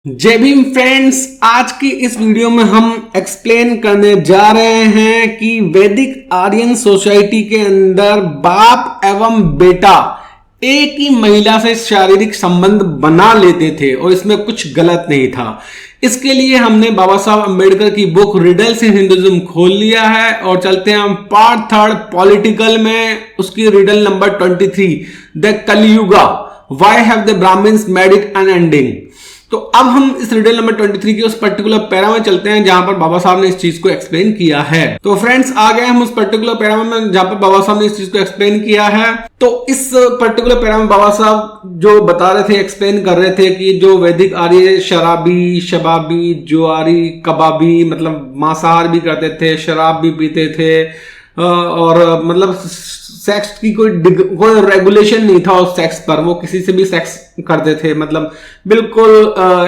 जय भीम फ्रेंड्स। आज की इस वीडियो में हम एक्सप्लेन करने जा रहे हैं कि वैदिक आर्यन सोसाइटी के अंदर बाप एवं बेटा एक ही महिला से शारीरिक संबंध बना लेते थे और इसमें कुछ गलत नहीं था। इसके लिए हमने बाबा साहब अंबेडकर की बुक रिडल्स इन हिंदुइज्म खोल लिया है और चलते हैं हम पार्ट 3 पॉलिटिकल में। उसकी riddle number 23, the Kaliyuga, why have the Brahmins made it unending. तो अब हम इस रिडल नंबर 23 के उस पर्टिकुलर पैरा में चलते हैं जहां पर बाबा साहब ने इस चीज को एक्सप्लेन किया है। तो फ्रेंड्स आ गए हम उस पर्टिकुलर पैरा में जहां पर बाबा साहब ने इस चीज को एक्सप्लेन किया है। तो इस पर्टिकुलर पैरा में बाबा साहब जो बता रहे थे, एक्सप्लेन कर रहे थे कि जो वैदिक आर्य शराबी, शबाबी, जुआरी, कबाबी मतलब मांसाहार भी करते थे, शराब भी पीते थे और मतलब सेक्स की कोई रेगुलेशन नहीं था उस सेक्स पर। वो किसी से भी सेक्स करते थे, मतलब बिल्कुल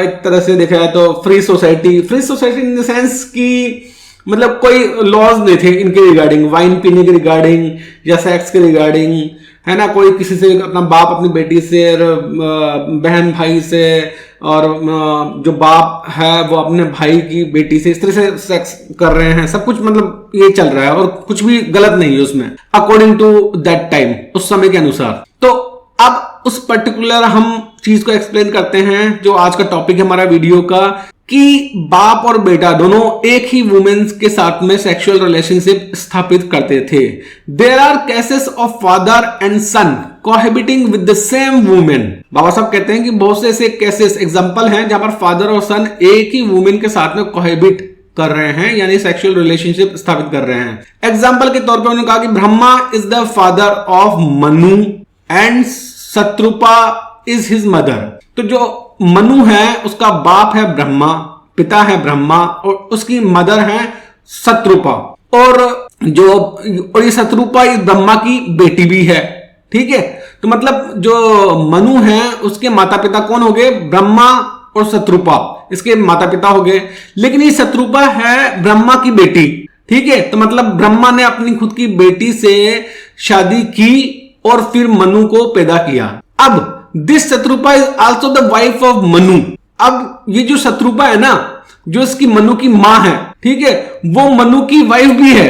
एक तरह से देखा जाए तो free society in the sense कि मतलब कोई लॉज नहीं थे इनके रिगार्डिंग, वाइन पीने के रिगार्डिंग या सेक्स के रिगार्डिंग, है ना। कोई किसी से अपना बाप अपनी बेटी से, बहन भाई से, और जो बाप है वो अपने भाई की बेटी से इस तरह से सेक्स कर रहे हैं। सब कुछ मतलब ये चल रहा है और कुछ भी गलत नहीं है उसमें, अकॉर्डिंग टू दैट टाइम, उस समय के अनुसार। तो अब उस पर्टिकुलर हम चीज को एक्सप्लेन करते हैं जो आज का टॉपिक है हमारा वीडियो का, कि बाप और बेटा दोनों एक ही वुमेन्स के साथ में सेक्सुअल रिलेशनशिप स्थापित करते थे। There are cases of father and son cohabiting with the same women. Baba Saheb कहते हैं कि बहुत से ऐसे केसेस, एग्जांपल हैं जहां पर फादर और सन एक ही वुमेन के साथ में कोहेबिट कर रहे हैं, यानी सेक्सुअल रिलेशनशिप स्थापित कर रहे हैं। एग्जांपल के तौर पर उन्होंने कहा कि Brahma is the father of Manu and Shatarupa is his mother. तो जो मनु है उसका बाप है ब्रह्मा, पिता है ब्रह्मा, और उसकी मदर है शत्रुपा, और ये शत्रुपा इस ब्रह्मा की बेटी भी है। ठीक है, तो मतलब जो मनु है उसके माता पिता कौन हो गए? ब्रह्मा और शत्रुपा, इसके माता पिता हो गए। लेकिन ये शत्रुपा है ब्रह्मा की बेटी। ठीक है, तो मतलब ब्रह्मा ने अपनी खुद की बेटी से शादी की और फिर मनु को पैदा किया। अब this Shatarupa is also the wife of Manu. अब ये जो शत्रुपा है ना, जो इसकी मनु की मां है, ठीक है, वो मनु की वाइफ भी है।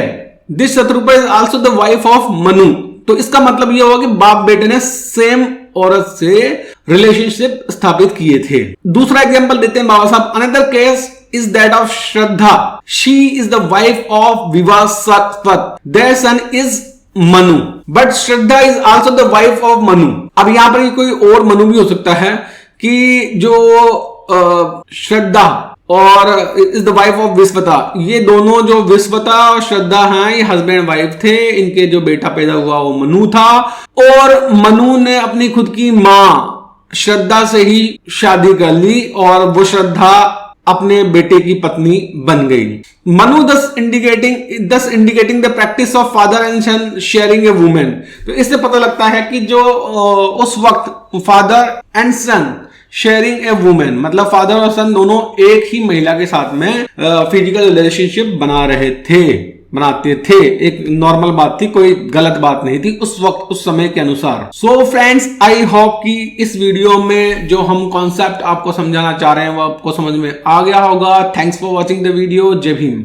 This Shatarupa is also the wife of Manu. तो इसका मतलब ये होगा कि बाप बेटे ने सेम औरत से रिलेशनशिप स्थापित किए थे। दूसरा एग्जांपल देते हैं Baba Saheb. Another case is that of Shraddha, she is the wife of Vivasvat, their son is Manu, but Shraddha is also the wife of Manu. अब यहां पर कोई और मनु भी हो सकता है कि जो श्रद्धा और इज द वाइफ ऑफ विश्वता, ये दोनों जो विश्वता और श्रद्धा हैं ये हस्बैंड वाइफ थे। इनके जो बेटा पैदा हुआ वो मनु था, और मनु ने अपनी खुद की मां श्रद्धा से ही शादी कर ली और वो श्रद्धा अपने बेटे की पत्नी बन गई। Manu thus indicating the practice of father and son sharing a women. तो इससे पता लगता है कि जो उस वक्त father and son sharing a women, मतलब फादर और सन दोनों एक ही महिला के साथ में फिजिकल रिलेशनशिप बनाते थे। एक नॉर्मल बात थी, कोई गलत बात नहीं थी उस वक्त, उस समय के अनुसार। सो फ्रेंड्स, आई होप कि इस वीडियो में जो हम कॉन्सेप्ट आपको समझाना चाह रहे हैं वो आपको समझ में आ गया होगा। Thanks for watching the video. जय भीम।